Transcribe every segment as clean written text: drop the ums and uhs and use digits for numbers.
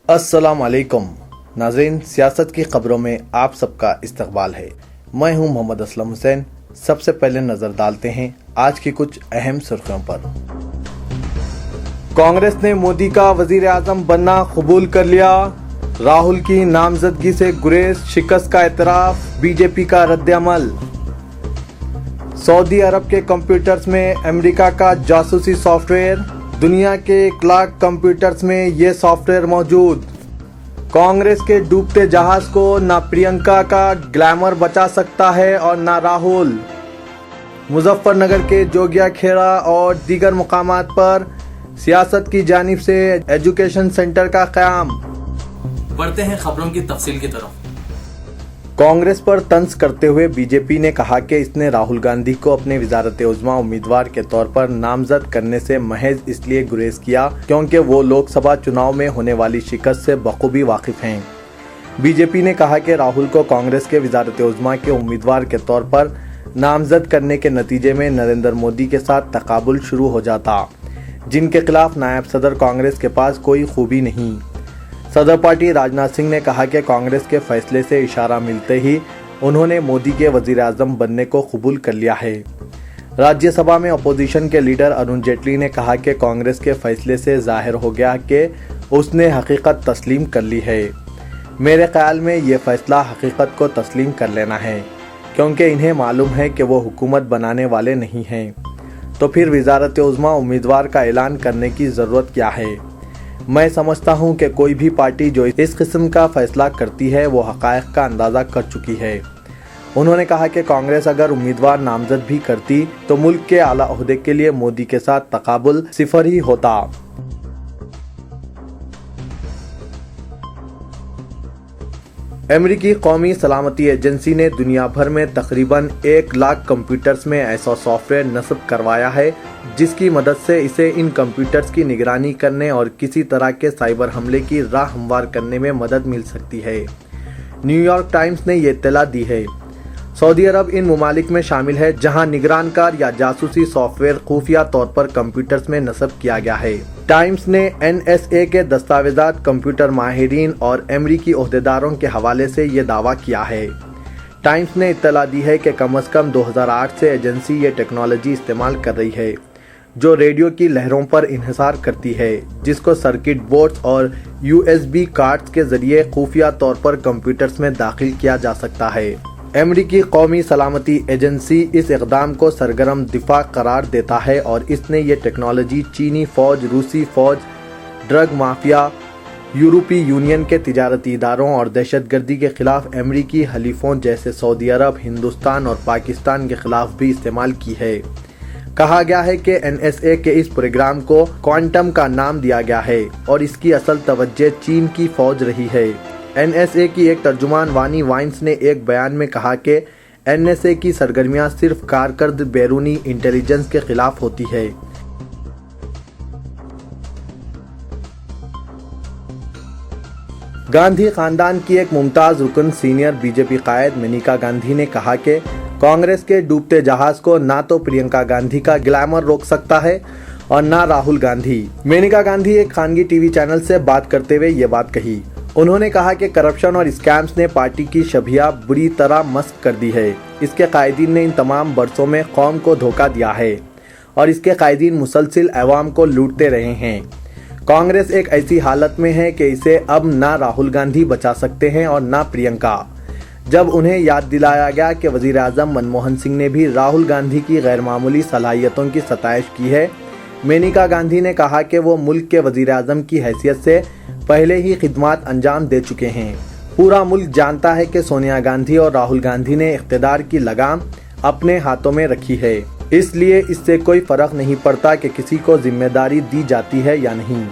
अस्सलाम वालेकुम नाज़रीन, सियासत की खबरों में आप सबका इस्तकबाल है। मैं हूं मोहम्मद असलम हुसैन। सबसे पहले नजर डालते हैं आज की कुछ अहम सुर्खियों पर। कांग्रेस ने मोदी का वजीर आजम बनना कबूल कर लिया। राहुल की नामजदगी से गुरेज, शिकस्त का एतराफ, बीजेपी का रद्द-ए-अमल। सऊदी अरब के कंप्यूटर्स में अमेरिका का जासूसी सॉफ्टवेयर, दुनिया के 1 लाख कंप्यूटर्स में ये सॉफ्टवेयर मौजूद। कांग्रेस के डूबते जहाज को ना प्रियंका का ग्लैमर बचा सकता है और ना राहुल। मुजफ्फरनगर के जोगिया खेड़ा और दीगर मुकामात पर सियासत की जानिब से एजुकेशन सेंटर का क़याम। बढ़ते हैं खबरों की तफसील की तरफ। कांग्रेस पर तंज करते हुए बीजेपी ने कहा कि इसने राहुल गांधी को अपने वज़ारत-ए-उज़्मा उम्मीदवार के तौर पर नामजद करने से महज इसलिए गुरेज किया क्योंकि वो लोकसभा चुनाव में होने वाली शिकस्त से बखूबी वाकिफ हैं। बीजेपी ने कहा कि राहुल को कांग्रेस के वज़ारत-ए-उज़्मा के उम्मीदवार के तौर पर नामजद करने के नतीजे में नरेंद्र मोदी के साथ तकाबुल शुरू हो जाता, जिनके खिलाफ नायब सदर कांग्रेस के पास कोई खूबी नहीं। सदर पार्टी राजनाथ सिंह ने कहा कि कांग्रेस के फैसले से इशारा मिलते ही उन्होंने मोदी के वजीर आजम बनने को कबूल कर लिया है। राज्यसभा में अपोजिशन के लीडर अरुण जेटली ने कहा कि कांग्रेस के फैसले से जाहिर हो गया कि उसने हकीकत तस्लीम कर ली है। मेरे ख्याल में ये फैसला हकीकत को तस्लीम कर लेना है, क्योंकि इन्हें मालूम है कि वो हुकूमत बनाने वाले नहीं हैं, तो फिर वज़ारत-ए-उज़्मा उम्मीदवार का ऐलान करने की ज़रूरत क्या है। मैं समझता हूं कि कोई भी पार्टी जो इस किस्म का फैसला करती है वो हक़ाइक़ का अंदाज़ा कर चुकी है। उन्होंने कहा कि कांग्रेस अगर उम्मीदवार नामजद भी करती तो मुल्क के आला ओहदे के लिए मोदी के साथ तकाबुल सिफर ही होता। अमेरिकी कौमी सलामती एजेंसी ने दुनिया भर में तकरीबन 1 लाख कंप्यूटर्स में ऐसा सॉफ्टवेयर नस्ब करवाया है जिसकी मदद से इसे इन कंप्यूटर्स की निगरानी करने और किसी तरह के साइबर हमले की राह हमवार करने में मदद मिल सकती है। न्यूयॉर्क टाइम्स ने ये इत्तला दी है। सऊदी अरब इन ममालिक में शामिल है जहां निगरानकार या जासूसी सॉफ्टवेयर खुफिया तौर पर कंप्यूटर्स में नस्ब किया गया है। टाइम्स ने NSA के दस्तावेजात, कंप्यूटर माहिरीन और अमरीकी ओहदेदारों के हवाले से ये दावा किया है। टाइम्स ने इत्तला दी है कि कम अज़ कम 2008 से एजेंसी ये टेक्नोलॉजी इस्तेमाल कर रही है जो रेडियो की लहरों पर इन्हिसार करती है, जिसको सर्किट बोर्ड्स और USB कार्ड्स के जरिए खुफिया तौर पर कंप्यूटर्स में दाखिल किया जा सकता है। अमेरिकी कौमी सलामती एजेंसी इस इक़दाम को सरगर्म दिफा करार देता है और इसने ये टेक्नोलॉजी चीनी फौज, रूसी फौज, ड्रग माफिया, यूरोपीय यूनियन के तिजारती इदारों और दहशतगर्दी के खिलाफ अमेरिकी हलीफों जैसे सऊदी अरब, हिंदुस्तान और पाकिस्तान के खिलाफ भी इस्तेमाल की है। कहा गया है कि NSA के इस प्रोग्राम को क्वांटम का नाम दिया गया है और इसकी असल तवज्जो चीन की फौज रही है। NSA की एक तर्जुमान वानी वाइन्स ने एक बयान में कहा कि NSA की सरगर्मियां सिर्फ कारकर्द बैरूनी इंटेलिजेंस के खिलाफ होती है। गांधी खानदान की एक मुमताज रुकन सीनियर बीजेपी कायद मेनका गांधी ने कहा कि कांग्रेस के डूबते जहाज को ना तो प्रियंका गांधी का ग्लैमर रोक सकता है और ना राहुल गांधी। मेनका गांधी एक खानगी टीवी चैनल से बात करते हुए ये बात कही। उन्होंने कहा कि करप्शन और स्कैम्स ने पार्टी की शबिया बुरी तरह मस्क कर दी है। इसके कायदीन ने इन तमाम बरसों में कौम को धोखा दिया है और इसके कायदीन मुसलसिल अवाम को लूटते रहे हैं। कांग्रेस एक ऐसी हालत में है कि इसे अब ना राहुल गांधी बचा सकते हैं और ना प्रियंका। जब उन्हें याद दिलाया गया कि वजीर आजम मनमोहन सिंह ने भी राहुल गांधी की गैर मामूली सलाहियतों की सताइश की है, मेनका गांधी ने कहा कि वो मुल्क के वजीर आजम की हैसियत से पहले ही खिदमात अंजाम दे चुके हैं। पूरा मुल्क जानता है कि सोनिया गांधी और राहुल गांधी ने इख्तिदार की लगाम अपने हाथों में रखी है, इसलिए इससे कोई फर्क नहीं पड़ता कि किसी को जिम्मेदारी दी जाती है या नहीं।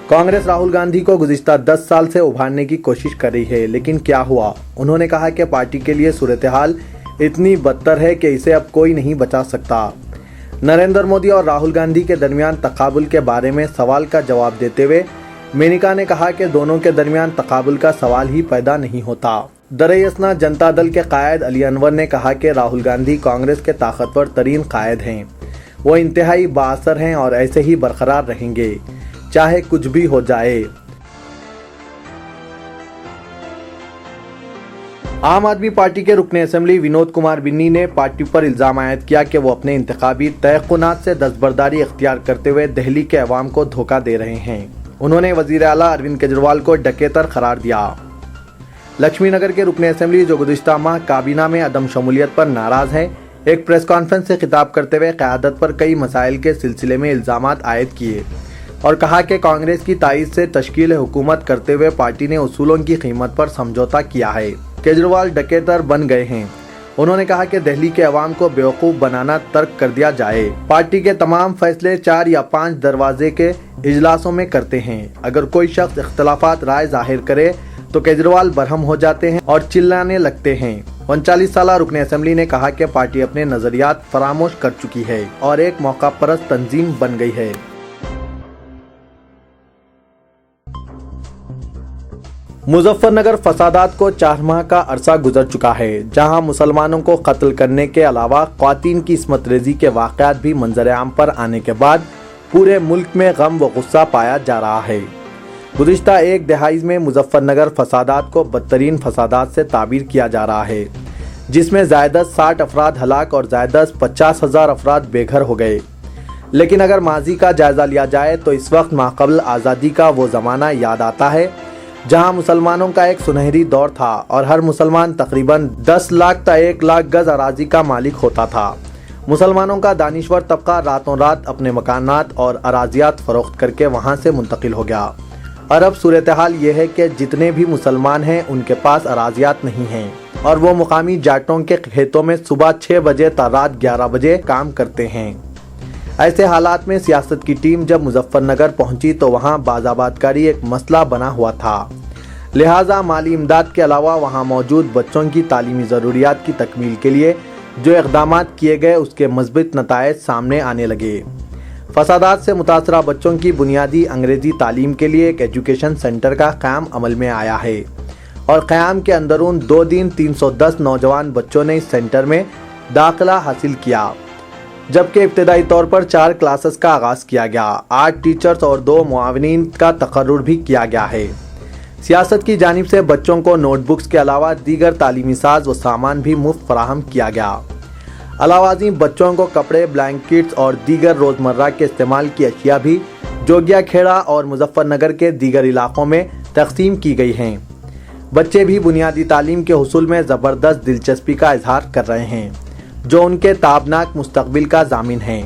कांग्रेस राहुल गांधी को गुज़िश्ता 10 साल से उभारने की कोशिश कर रही है, लेकिन क्या हुआ? उन्होंने कहा कि पार्टी के लिए सूरत हाल इतनी बदतर है कि इसे अब कोई नहीं बचा सकता। नरेंद्र मोदी और राहुल गांधी के दरमियान तकाबुल के बारे में सवाल का जवाब देते हुए मेनका ने कहा कि दोनों के दरमियान तकाबुल का सवाल ही पैदा नहीं होता। दरअसल जनता दल के कायद अली अनवर ने कहा कि राहुल गांधी कांग्रेस के ताकतवर तरीन कायद हैं। वो इंतहाई बाअसर हैं और ऐसे ही बरकरार रहेंगे, चाहे कुछ भी हो जाए। आम आदमी पार्टी के रुकने असेंबली विनोद कुमार बिन्नी ने पार्टी पर इल्जाम आयद किया कि वो अपने इंतखाबी तयक़ुनात से दस्तबरदारी इख्तियार करते हुए दिल्ली के अवाम को धोखा दे रहे हैं। उन्होंने वज़ीर आला अरविंद केजरीवाल को डकैतर करार दिया। लक्ष्मी नगर के रुकने असेंबली जो गुज़िश्ता माह काबीना में अदम शमूलियत पर नाराज हैं, एक प्रेस कॉन्फ्रेंस से खिताब करते हुए क़यादत पर कई मसाइल के सिलसिले में इल्ज़ामात आयद किए और कहा कि कांग्रेस की तायीद से तश्कील हुकूमत करते हुए पार्टी ने उसूलों की कीमत पर समझौता किया है। केजरीवाल डकैतर बन गए हैं। उन्होंने कहा कि दिल्ली के अवाम को बेवकूफ़ बनाना तर्क कर दिया जाए। पार्टी के तमाम फैसले 4 या 5 दरवाजे के इजलासों में करते हैं। अगर कोई शख्स इख्तलाफात राय जाहिर करे तो केजरीवाल बरहम हो जाते हैं और चिल्लाने लगते हैं। 39 साला रुकने असेंबली ने कहा कि पार्टी अपने नजरियात फरामोश कर चुकी है और एक मौका परस्त तंजीम बन गई है। मुजफ्फरनगर फसादात को 4 माह का अरसा गुजर चुका है, जहां मुसलमानों को कत्ल करने के अलावा ख्वातीन की इस्मत रेजी के वाक़यात भी मंजर आम पर आने के बाद पूरे मुल्क में गम व गुस्सा पाया जा रहा है। गुज़िश्ता एक दहाई में मुजफ्फरनगर फसादात को बदतरीन फसादात से ताबीर किया जा रहा है, जिसमें ज़ायदत 60 अफराद हलाक और ज़ायदत 50,000 अफराद बेघर हो गए। लेकिन अगर माजी का जायज़ा लिया जाए तो इस वक्त माक़बल आज़ादी का वो ज़माना याद आता है जहां मुसलमानों का एक सुनहरी दौर था और हर मुसलमान तकरीबन 10 लाख ता 1 लाख गज अराजी का मालिक होता था। मुसलमानों का दानिश्वर तबका रातों रात अपने मकानात और अराजियात फरोख्त करके वहां से मुंतकिल हो गया। और अब सूरत हाल ये है कि जितने भी मुसलमान हैं उनके पास अराजियात नहीं हैं और वो मुकामी जाटों के खेतों में सुबह 6 बजे ता रात 11 बजे काम करते हैं। ऐसे हालात में सियासत की टीम जब मुजफ्फरनगर पहुंची तो वहां बाज़ाबातकारी एक मसला बना हुआ था। लिहाजा माली इमदाद के अलावा वहां मौजूद बच्चों की तालीमी ज़रूरियात की तकमील के लिए जो इक़दामात किए गए उसके मज़बूत नताइज सामने आने लगे। फसादात से मुतासरा बच्चों की बुनियादी अंग्रेज़ी तालीम के लिए एक एजुकेशन सेंटर का क़याम अमल में आया है और क़याम के अंदरून 2 दिन 310 नौजवान बच्चों ने इस सेंटर में दाखिला हासिल किया, जबकि इब्तदाई तौर पर 4 क्लासेस का आगाज़ किया गया। 8 टीचर्स और 2 मुआविनीन का तकर्रुर भी किया गया है। सियासत की जानिब से बच्चों को नोटबुक्स के अलावा दीगर तालीमी साज व सामान भी मुफ्त फराहम किया गया। अलावाज़ी बच्चों को कपड़े, ब्लैंकेट्स और दीगर रोज़मर्रा के इस्तेमाल की अशिया भी जोगिया खेड़ा और मुजफ्फरनगर के दीगर इलाकों में तकसीम की गई हैं। बच्चे भी बुनियादी तालीम के हुसूल में ज़बरदस्त दिलचस्पी का इजहार कर रहे हैं, जो उनके ताबनाक मुस्तकबिल का ज़ामिन है।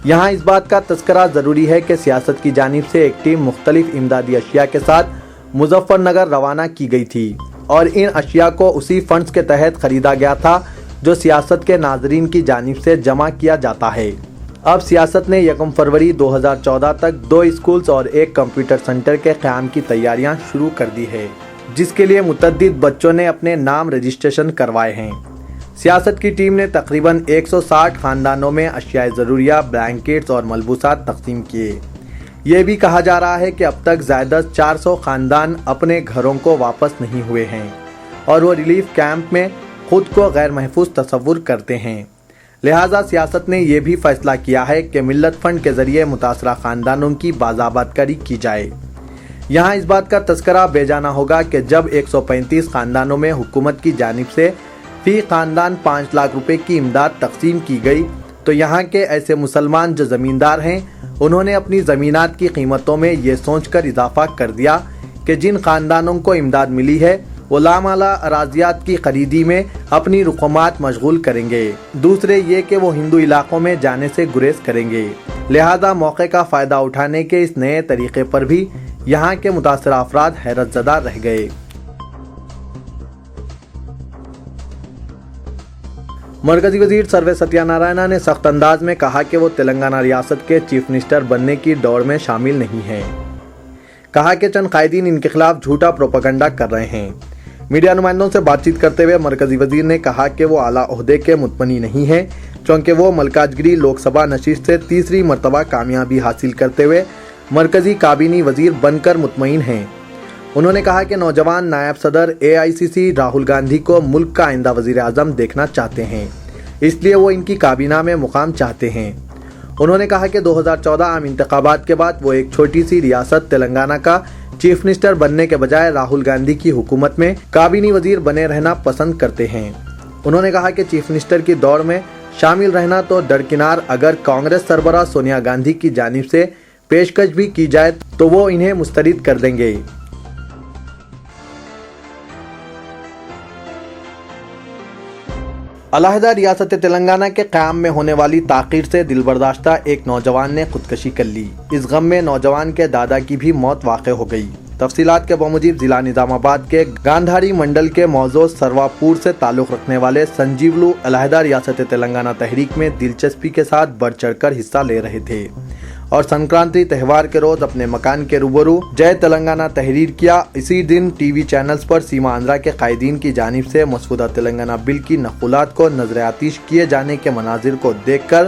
यहाँ इस बात का तज़किरा ज़रूरी है कि सियासत की जानिब से एक टीम मुख्तलिफ इमदादी अशिया के साथ मुजफ्फरनगर रवाना की गई थी और इन अशिया को उसी फंड्स के तहत ख़रीदा गया था जो सियासत के नाजरीन की जानिब से जमा किया जाता है। अब सियासत ने 1 फरवरी 2014 तक 2 स्कूल्स और 1 कंप्यूटर सेंटर के क़याम की तैयारियां शुरू कर दी है, जिसके लिए मुतअद्दिद बच्चों ने अपने नाम रजिस्ट्रेशन करवाए हैं। सियासत की टीम ने तकरीबन 160 ख़ानदानों में अशियाए ज़रूरिया, ब्लैंकेट्स और मलबूसात तकसीम किए। ये भी कहा जा रहा है कि अब तक ज़ायदत 400 ख़ानदान अपने घरों को वापस नहीं हुए हैं और वो रिलीफ कैंप में खुद को गैर महफूज तस्वुर करते हैं। लिहाजा सियासत ने यह भी फैसला किया है कि मिल्लत फंड के ज़रिए मुतासरा ख़ानदानों की बाज़ाबातकारी की जाए। यहाँ इस बात का तज़किरा बेजाना होगा कि जब 135 ख़ानदानों में हुकूमत की जानिब से फ़ी ख़ानदान 5 लाख रुपए की इमदाद तकसीम की गई, तो यहाँ के ऐसे मुसलमान जो ज़मींदार हैं उन्होंने अपनी ज़मीनात की कीमतों में ये सोचकर इजाफा कर दिया कि जिन ख़ानदानों को इमदाद मिली है वो लामाला अराजियात की खरीदी में अपनी रुक़मात मशगूल करेंगे। दूसरे ये कि वो हिंदू इलाकों में जाने से गुरेज करेंगे। लिहाजा मौके का फ़ायदा उठाने के इस नए तरीक़े पर भी यहाँ के मुतासरा अफराद हैरतज़दा रह गए। मरकजी वजीर सर्वे सत्यानारायणा ने सख्त अंदाज में कहा कि वो तेलंगाना रियासत के चीफ मिनिस्टर बनने की दौड़ में शामिल नहीं हैं। कहा कि चंद कायदीन इनके खिलाफ झूठा प्रोपेगेंडा कर रहे हैं। मीडिया नुमाइंदों से बातचीत करते हुए मरकजी वजीर ने कहा कि वो आला ओहदे के मुतमनी नहीं हैं, चूँकि वो मलकाजगिरी लोकसभा नशिस्त से तीसरी मरतबा कामयाबी हासिल करते हुए मरकजी काबीनी वजीर बनकर मुतमईन हैं। उन्होंने कहा कि नौजवान नायब सदर AICC राहुल गांधी को मुल्क का आइंदा वजीर आज़म देखना चाहते हैं, इसलिए वो इनकी काबीना में मुकाम चाहते हैं। انہوں نے کہا کہ 2014 عام انتخابات کے بعد وہ ایک چھوٹی سی ریاست تلنگانہ کا چیف منسٹر بننے کے بجائے راہل گاندھی کی حکومت میں کابینی وزیر بنے رہنا پسند کرتے ہیں۔ انہوں نے کہا کہ چیف منسٹر کی دوڑ میں شامل رہنا تو درکنار اگر کانگریس سربراہ سونیا گاندھی کی جانب سے پیشکش بھی کی جائے تو وہ انہیں مسترد کر دیں گے۔ علیحدہ ریاست تلنگانہ کے قیام میں ہونے والی تاخیر سے دل برداشتہ ایک نوجوان نے خودکشی کر لی۔ اس غم میں نوجوان کے دادا کی بھی موت واقع ہو گئی۔ تفصیلات کے بموجب ضلع نظام آباد کے گاندھاری منڈل کے موضوع سرواپور سے تعلق رکھنے والے سنجیولو علیحدہ ریاست تلنگانہ تحریک میں دلچسپی کے ساتھ بڑھ چڑھ کر حصہ لے رہے تھے اور سنکرانتی تہوار کے روز اپنے مکان کے روبرو جے تلنگانہ تحریر کیا۔ اسی دن ٹی وی چینلز پر سیما آندھرا کے قائدین کی جانب سے مسودہ تلنگانہ بل کی نقولات کو نظر آتش کیے جانے کے مناظر کو دیکھ کر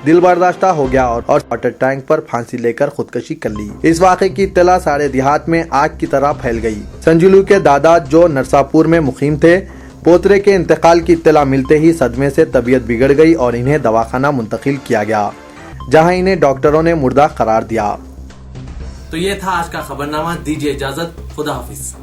دل برداشتہ ہو گیا اور واٹر ٹینک پر پھانسی لے کر خودکشی کر لی۔ اس واقعے کی اطلاع سارے دیہات میں آگ کی طرح پھیل گئی۔ سنجیولو کے دادا جو نرساپور میں مقیم تھے، پوترے کے انتقال کی اطلاع ملتے ہی صدمے سے طبیعت بگڑ گئی اور انہیں دواخانہ منتقل کیا گیا، جہاں انہیں ڈاکٹروں نے مردہ قرار دیا۔ تو یہ تھا آج کا خبرنامہ، دیجیے اجازت، خدا حافظ۔